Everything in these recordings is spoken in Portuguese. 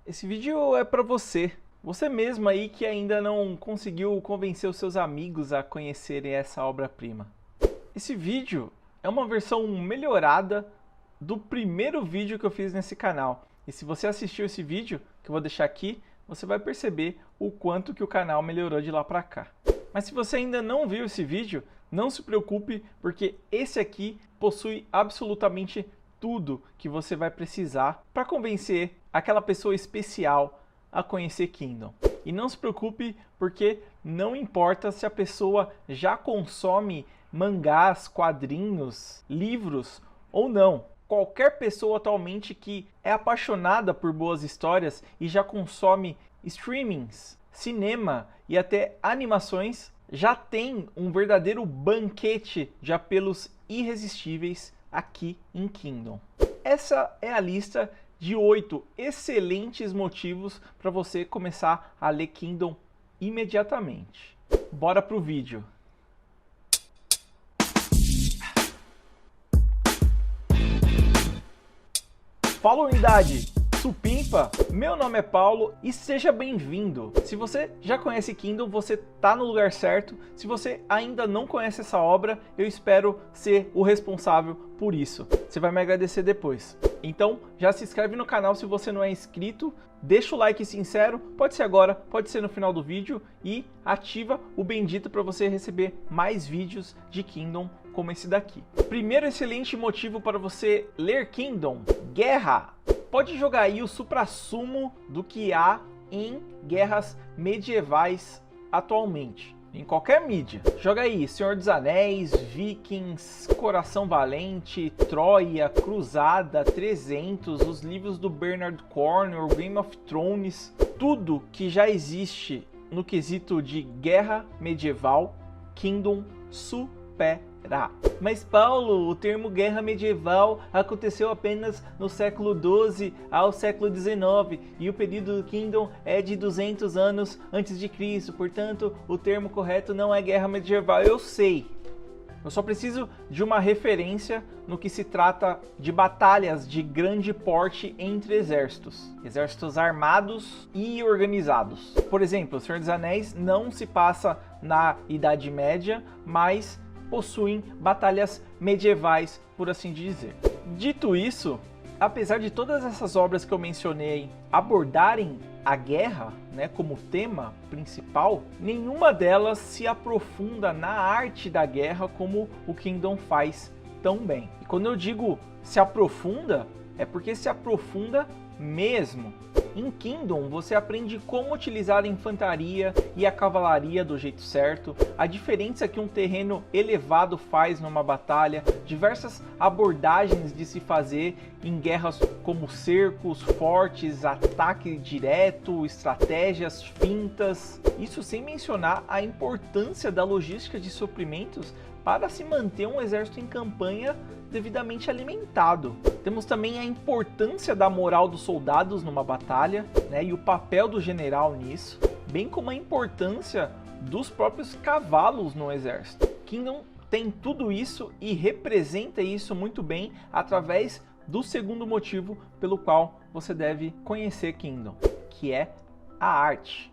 Esse vídeo é para você. Você mesmo aí que ainda não conseguiu convencer os seus amigos a conhecerem essa obra-prima. Esse vídeo é uma versão melhorada do primeiro vídeo que eu fiz nesse canal. E se você assistiu esse vídeo, que eu vou deixar aqui, você vai perceber o quanto que o canal melhorou de lá para cá. Mas se você ainda não viu esse vídeo, não se preocupe, porque esse aqui possui absolutamente tudo que você vai precisar para convencer aquela pessoa especial a conhecer Kingdom. E não se preocupe, porque não importa se a pessoa já consome mangás, quadrinhos, livros ou não. Qualquer pessoa atualmente que é apaixonada por boas histórias e já consome streamings, cinema e até animações, já tem um verdadeiro banquete de apelos irresistíveis aqui em Kingdom. Essa é a lista de 8 excelentes motivos para você começar a ler Kingdom imediatamente. Bora pro vídeo. Fala, unidade! Supimpa, meu nome é Paulo e seja bem-vindo. Se você já conhece Kingdom, você tá no lugar certo. Se você ainda não conhece essa obra, eu espero ser o responsável por isso. Você vai me agradecer depois. Então, já se inscreve no canal se você não é inscrito, deixa o like sincero, pode ser agora, pode ser no final do vídeo e ativa o bendito para você receber mais vídeos de Kingdom como esse daqui. Primeiro excelente motivo para você ler Kingdom: guerra. Pode jogar aí o suprassumo do que há em guerras medievais atualmente, em qualquer mídia. Joga aí Senhor dos Anéis, Vikings, Coração Valente, Troia, Cruzada, 300, os livros do Bernard Cornwell, Game of Thrones, tudo que já existe no quesito de guerra medieval, Kingdom supera. Mas Paulo, o termo guerra medieval aconteceu apenas no século XII ao século XIX e o período do Kingdom é de 200 anos antes de Cristo, portanto o termo correto não é guerra medieval. Eu sei, eu só preciso de uma referência no que se trata de batalhas de grande porte entre exércitos armados e organizados. Por exemplo, o Senhor dos Anéis não se passa na Idade Média, mas possuem batalhas medievais, por assim dizer. Dito isso, apesar de todas essas obras que eu mencionei abordarem a guerra, como tema principal, nenhuma delas se aprofunda na arte da guerra como o Kingdom faz tão bem. E quando eu digo se aprofunda, é porque se aprofunda mesmo. Em Kingdom, você aprende como utilizar a infantaria e a cavalaria do jeito certo, a diferença que um terreno elevado faz numa batalha, diversas abordagens de se fazer em guerras como cercos, fortes, ataque direto, estratégias, fintas. Isso sem mencionar a importância da logística de suprimentos para se manter um exército em campanha devidamente alimentado. Temos também a importância da moral dos soldados numa batalha, e o papel do general nisso, bem como a importância dos próprios cavalos no exército. Kingdom tem tudo isso e representa isso muito bem através do segundo motivo pelo qual você deve conhecer Kingdom, que é a arte.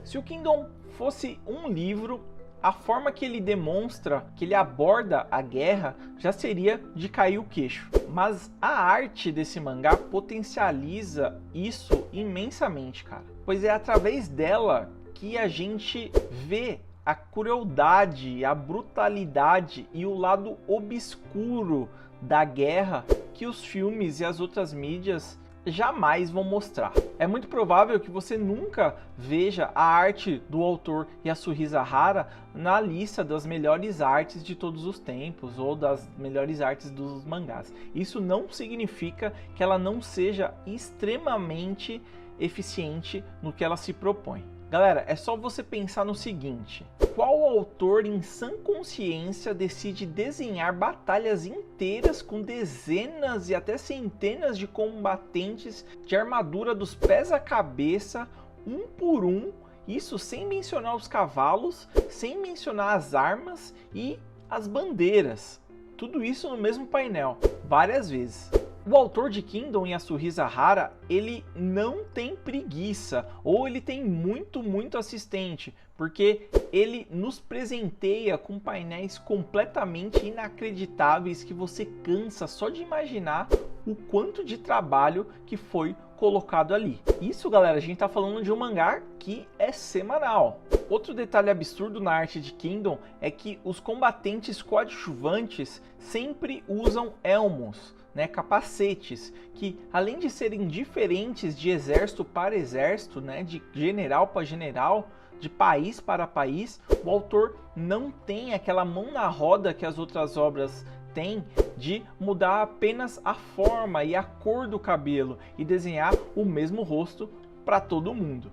Se o Kingdom fosse um livro, a forma que ele demonstra, que ele aborda a guerra, já seria de cair o queixo. Mas a arte desse mangá potencializa isso imensamente, cara. Pois é através dela que a gente vê a crueldade, a brutalidade e o lado obscuro da guerra que os filmes e as outras mídias jamais vão mostrar. É muito provável que você nunca veja a arte do autor Yasuhisa Hara na lista das melhores artes de todos os tempos ou das melhores artes dos mangás. Isso não significa que ela não seja extremamente eficiente no que ela se propõe. Galera, é só você pensar no seguinte: qual autor em sã consciência decide desenhar batalhas inteiras com dezenas e até centenas de combatentes de armadura dos pés à cabeça, um por um, isso sem mencionar os cavalos, sem mencionar as armas e as bandeiras? Tudo isso no mesmo painel, várias vezes. O autor de Kingdom, Yasuhisa Hara, ele não tem preguiça, ou ele tem muito assistente, porque ele nos presenteia com painéis completamente inacreditáveis que você cansa só de imaginar o quanto de trabalho que foi colocado ali. Isso, galera, a gente tá falando de um mangá que é semanal. Outro detalhe absurdo na arte de Kingdom é que os combatentes coadjuvantes sempre usam elmos, né, capacetes, que além de serem diferentes de exército para exército, né, de general para general, de país para país, o autor não tem aquela mão na roda que as outras obras têm de mudar apenas a forma e a cor do cabelo e desenhar o mesmo rosto para todo mundo.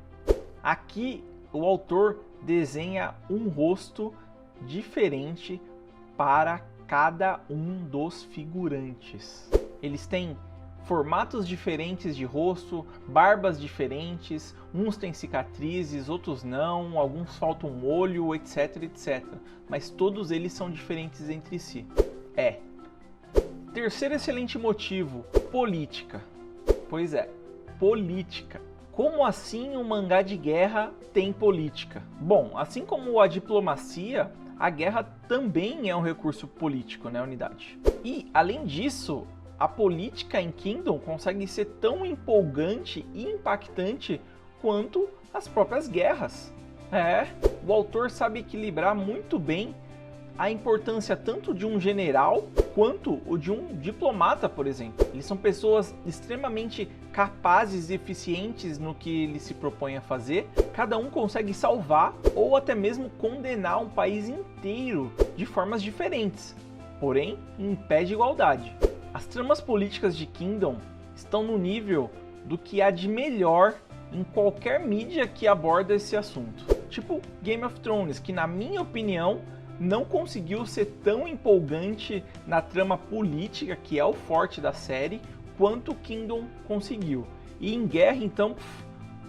Aqui o autor desenha um rosto diferente para cada um dos figurantes. Eles têm formatos diferentes de rosto, barbas diferentes, uns têm cicatrizes, outros não, alguns faltam um olho, etc, etc. Mas todos eles são diferentes entre si. Terceiro excelente motivo, política. Pois é, política. Como assim um mangá de guerra tem política? Bom, assim como a diplomacia, a guerra também é um recurso político, né, Unidade? E, além disso, a política em Kingdom consegue ser tão empolgante e impactante quanto as próprias guerras. O autor sabe equilibrar muito bem a importância tanto de um general quanto o de um diplomata, por exemplo. Eles são pessoas extremamente capazes e eficientes no que ele se propõe a fazer. Cada um consegue salvar ou até mesmo condenar um país inteiro de formas diferentes, porém em pé de igualdade. As tramas políticas de Kingdom estão no nível do que há de melhor em qualquer mídia que aborda esse assunto. Tipo Game of Thrones, que na minha opinião não conseguiu ser tão empolgante na trama política, que é o forte da série, quanto Kingdom conseguiu. E em guerra, então,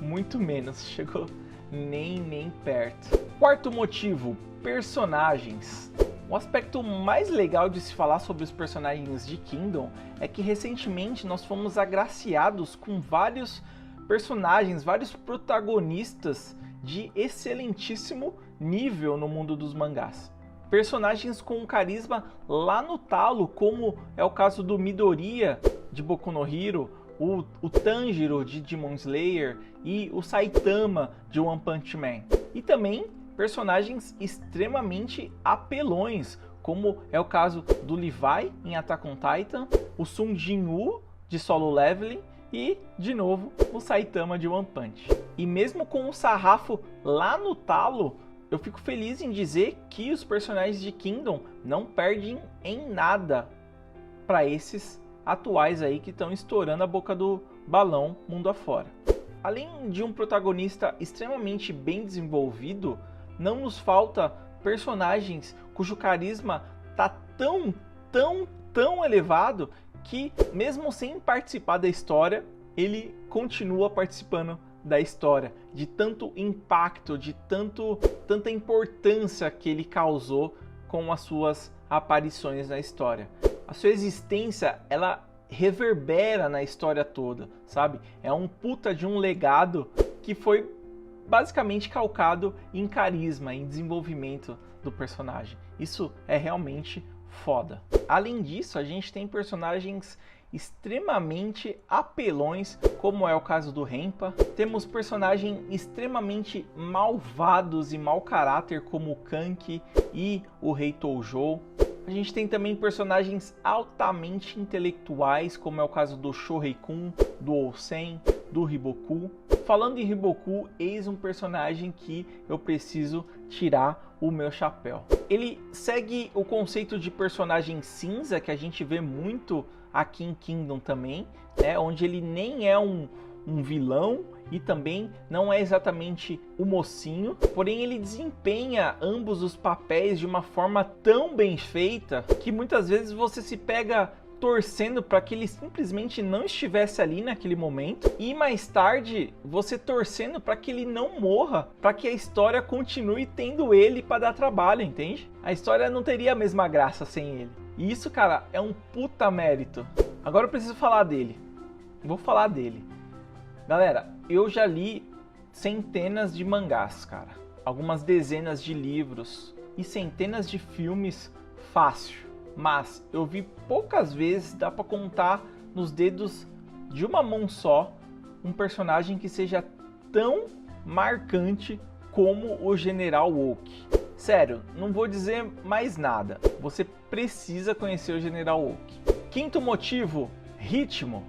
muito menos, chegou nem perto. Quarto motivo, personagens. O aspecto mais legal de se falar sobre os personagens de Kingdom é que recentemente nós fomos agraciados com vários personagens, vários protagonistas de excelentíssimo nível no mundo dos mangás. Personagens com um carisma lá no talo, como é o caso do Midoriya de Boku no Hero, o Tanjiro de Demon Slayer e o Saitama de One Punch Man. E também personagens extremamente apelões, como é o caso do Levi em Attack on Titan, o Sung Jin-woo de Solo Leveling e, de novo, o Saitama de One Punch. E mesmo com o sarrafo lá no talo, eu fico feliz em dizer que os personagens de Kingdom não perdem em nada para esses atuais aí que estão estourando a boca do balão mundo afora. Além de um protagonista extremamente bem desenvolvido, não nos falta personagens cujo carisma tá tão elevado que, mesmo sem participar da história, ele continua participando da história, de tanto impacto, de tanta importância que ele causou com as suas aparições na história. A sua existência, ela reverbera na história toda, sabe? É um puta de um legado que foi basicamente calcado em carisma, em desenvolvimento do personagem. Isso é realmente foda. Além disso, a gente tem personagens extremamente apelões, como é o caso do Renpa. Temos personagens extremamente malvados e mau caráter, como o Kanki e o Rei Toujou. A gente tem também personagens altamente intelectuais, como é o caso do Shohei-kun, do Ousen, do Hiboku. Falando em Hiboku, eis um personagem que eu preciso tirar o meu chapéu. Ele segue o conceito de personagem cinza, que a gente vê muito aqui em Kingdom também, né? Onde ele nem é um vilão e também não é exatamente o mocinho, porém ele desempenha ambos os papéis de uma forma tão bem feita que muitas vezes você se pega torcendo para que ele simplesmente não estivesse ali naquele momento, e mais tarde você torcendo para que ele não morra, para que a história continue tendo ele para dar trabalho, entende? A história não teria a mesma graça sem ele. E isso, cara, é um puta mérito. Agora eu preciso falar dele. Vou falar dele. Galera, eu já li centenas de mangás, cara. Algumas dezenas de livros e centenas de filmes fácil. Mas eu vi poucas vezes, dá pra contar nos dedos de uma mão só, um personagem que seja tão marcante como o General Oak. Sério, não vou dizer mais nada. Você precisa conhecer o General Oak. Quinto motivo, ritmo.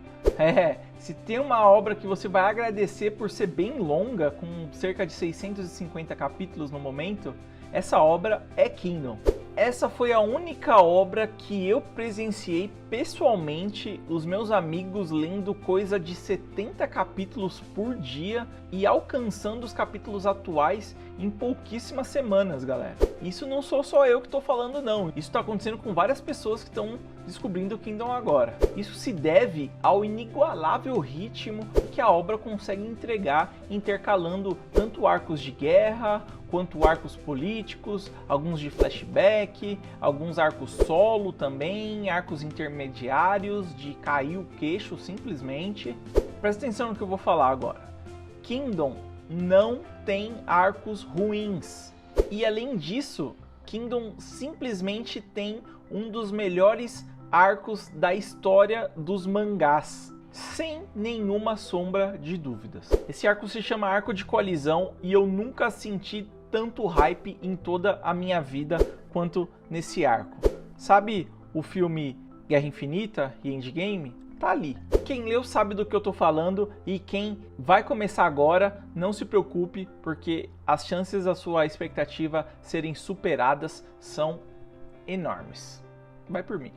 Se tem uma obra que você vai agradecer por ser bem longa, com cerca de 650 capítulos no momento, essa obra é Kingdom. Essa foi a única obra que eu presenciei pessoalmente os meus amigos lendo coisa de 70 capítulos por dia e alcançando os capítulos atuais em pouquíssimas semanas, galera. Isso não sou só eu que estou falando não, isso está acontecendo com várias pessoas que estão descobrindo o Kingdom agora. Isso se deve ao inigualável ritmo que a obra consegue entregar, intercalando tanto arcos de guerra, quanto arcos políticos, alguns de flashback, alguns arcos solo também, arcos intermediários de cair o queixo simplesmente. Presta atenção no que eu vou falar agora. Kingdom não tem arcos ruins. E além disso, Kingdom simplesmente tem um dos melhores arcos da história dos mangás, sem nenhuma sombra de dúvidas. Esse arco se chama Arco de Colisão e eu nunca senti tanto hype em toda a minha vida quanto nesse arco. Sabe o filme Guerra Infinita e Endgame? Tá ali. Quem leu sabe do que eu tô falando e quem vai começar agora, não se preocupe, porque as chances da sua expectativa serem superadas são enormes. Vai por mim.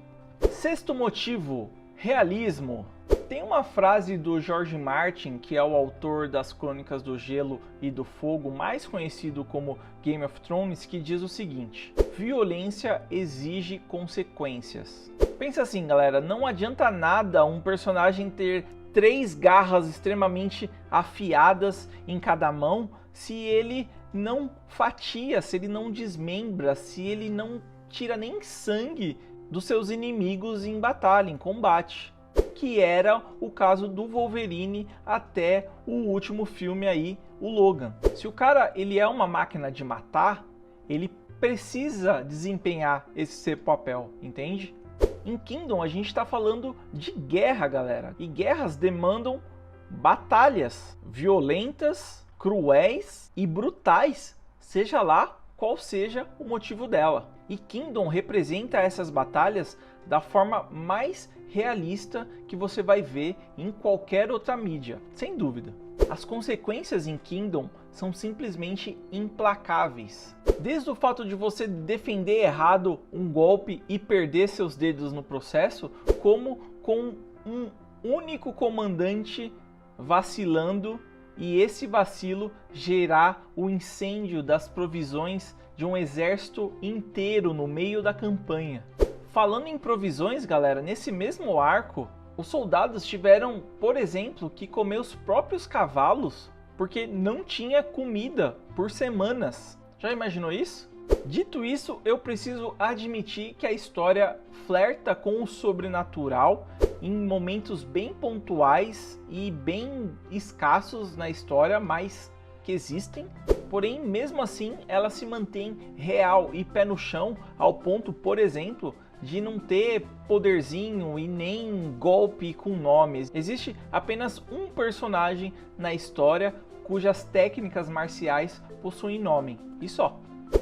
Sexto motivo, realismo. Tem uma frase do George Martin, que é o autor das Crônicas do Gelo e do Fogo, mais conhecido como Game of Thrones, que diz o seguinte: violência exige consequências. Pensa assim, galera, não adianta nada um personagem ter 3 garras extremamente afiadas em cada mão se ele não fatia, se ele não desmembra, se ele não tira nem sangue dos seus inimigos em batalha, em combate. Que era o caso do Wolverine até o último filme aí, o Logan. Se o cara ele é uma máquina de matar, ele precisa desempenhar esse papel, entende? Em Kingdom a gente está falando de guerra, galera. E guerras demandam batalhas violentas, cruéis e brutais, seja lá qual seja o motivo dela. E Kingdom representa essas batalhas da forma mais realista que você vai ver em qualquer outra mídia, sem dúvida. As consequências em Kingdom são simplesmente implacáveis. Desde o fato de você defender errado um golpe e perder seus dedos no processo, como com um único comandante vacilando e esse vacilo gerar o incêndio das provisões de um exército inteiro no meio da campanha. Falando em provisões, galera, nesse mesmo arco, os soldados tiveram, por exemplo, que comer os próprios cavalos porque não tinha comida por semanas. Já imaginou isso? Dito isso, eu preciso admitir que a história flerta com o sobrenatural em momentos bem pontuais e bem escassos na história, mas que existem. Porém, mesmo assim, ela se mantém real e pé no chão ao ponto, por exemplo, de não ter poderzinho e nem golpe com nomes. Existe apenas um personagem na história cujas técnicas marciais possuem nome, e só.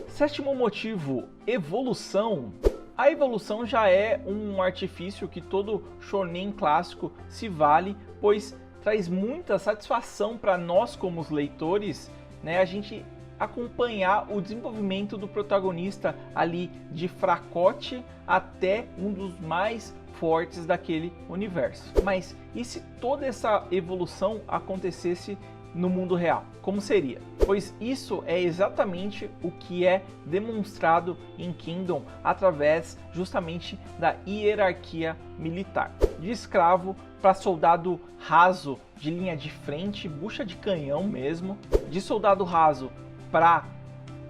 Sétimo motivo, evolução. A evolução já é um artifício que todo shonen clássico se vale, pois traz muita satisfação para nós como os leitores, né, a gente acompanhar o desenvolvimento do protagonista ali de fracote até um dos mais fortes daquele universo. Mas e se toda essa evolução acontecesse no mundo real? Como seria? Pois isso é exatamente o que é demonstrado em Kingdom através justamente da hierarquia militar. De escravo para soldado raso de linha de frente, bucha de canhão mesmo, de soldado raso para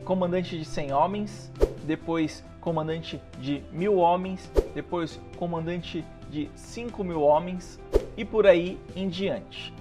comandante de 100 homens, depois comandante de 1000 homens, depois comandante de 5.000 homens e por aí em diante.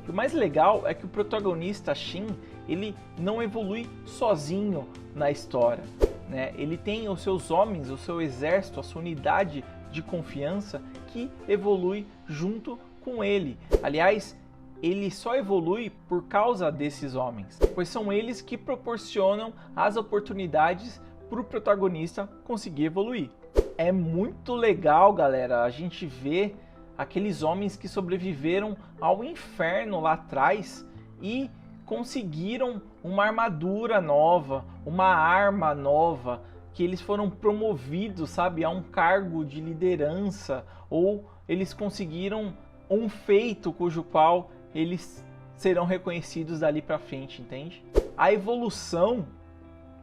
O mais legal é que o protagonista Shin, ele não evolui sozinho na história, né? Ele tem os seus homens, o seu exército, a sua unidade de confiança que evolui junto com ele. Aliás, ele só evolui por causa desses homens, pois são eles que proporcionam as oportunidades para o protagonista conseguir evoluir. É muito legal, galera, a gente ver aqueles homens que sobreviveram ao inferno lá atrás e conseguiram uma armadura nova, uma arma nova, que eles foram promovidos, sabe, a um cargo de liderança, ou eles conseguiram um feito cujo qual eles serão reconhecidos dali pra frente, entende? A evolução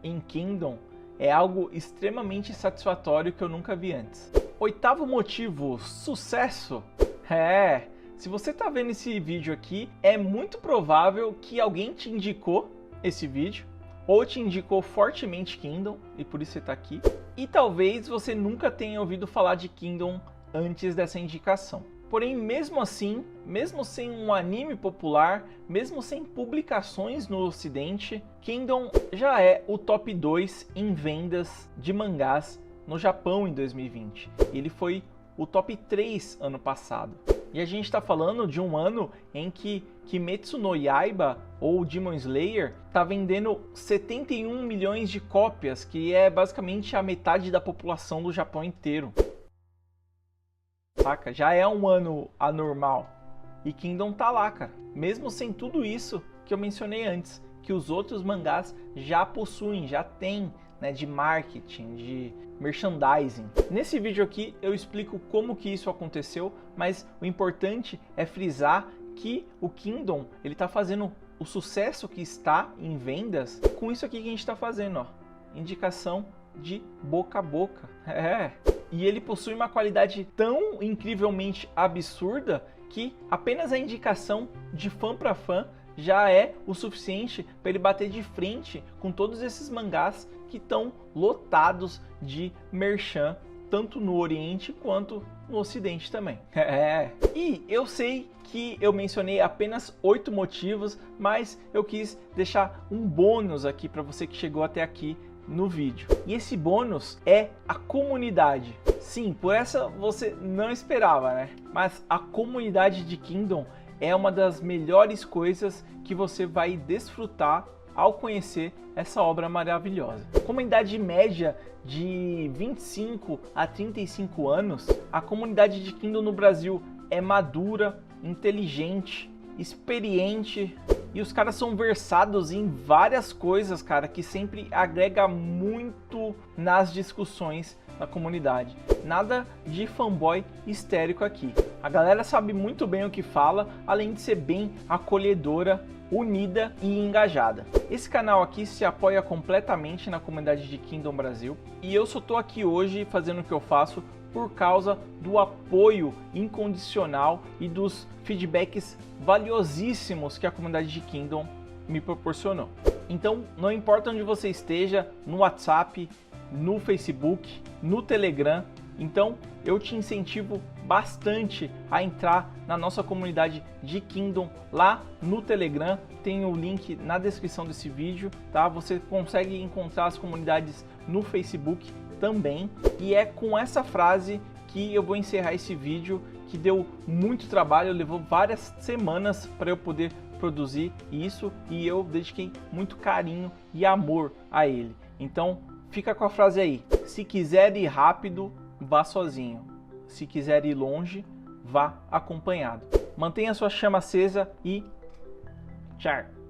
em Kingdom é algo extremamente satisfatório que eu nunca vi antes. Oitavo motivo, sucesso. Se você tá vendo esse vídeo aqui, é muito provável que alguém te indicou esse vídeo, ou te indicou fortemente Kingdom, e por isso você tá aqui. E talvez você nunca tenha ouvido falar de Kingdom antes dessa indicação. Porém, mesmo assim, mesmo sem um anime popular, mesmo sem publicações no ocidente, Kingdom já é o top 2 em vendas de mangás no Japão em 2020. Ele foi o top 3 ano passado. E a gente está falando de um ano em que Kimetsu no Yaiba, ou Demon Slayer, está vendendo 71 milhões de cópias, que é basicamente a metade da população do Japão inteiro. Saca? Já é um ano anormal. E Kingdom tá lá, cara. Mesmo sem tudo isso que eu mencionei antes, que os outros mangás já possuem, já tem, né, de marketing, de merchandising. Nesse vídeo aqui eu explico como que isso aconteceu, mas o importante é frisar que o Kingdom, ele tá fazendo o sucesso que está em vendas com isso aqui que a gente está fazendo, ó. Indicação de boca a boca. E ele possui uma qualidade tão incrivelmente absurda que apenas a indicação de fã para fã já é o suficiente para ele bater de frente com todos esses mangás que estão lotados de merchan, tanto no Oriente quanto no Ocidente também. E eu sei que eu mencionei apenas 8 motivos, mas eu quis deixar um bônus aqui para você que chegou até aqui no vídeo. E esse bônus é a comunidade. Sim, por essa você não esperava, né? Mas a comunidade de Kingdom é uma das melhores coisas que você vai desfrutar ao conhecer essa obra maravilhosa. Com uma idade média de 25 a 35 anos, a comunidade de Kingdom no Brasil é madura, inteligente, experiente, e os caras são versados em várias coisas, cara, que sempre agrega muito nas discussões da comunidade. Nada de fanboy histérico aqui. A galera sabe muito bem o que fala, além de ser bem acolhedora, unida e engajada. Esse canal aqui se apoia completamente na comunidade de Kingdom Brasil, e eu só tô aqui hoje fazendo o que eu faço por causa do apoio incondicional e dos feedbacks valiosíssimos que a comunidade de Kingdom me proporcionou. Então, não importa onde você esteja, no WhatsApp, no Facebook, no Telegram, então eu te incentivo bastante a entrar na nossa comunidade de Kingdom lá no Telegram. Tem o link na descrição desse vídeo, tá? Você consegue encontrar as comunidades no Facebook também. E é com essa frase que eu vou encerrar esse vídeo, que deu muito trabalho, levou várias semanas para eu poder produzir isso, e eu dediquei muito carinho e amor a ele. Então fica com a frase aí: se quiser ir rápido, vá sozinho. Se quiser ir longe, vá acompanhado. Mantenha sua chama acesa e tchau!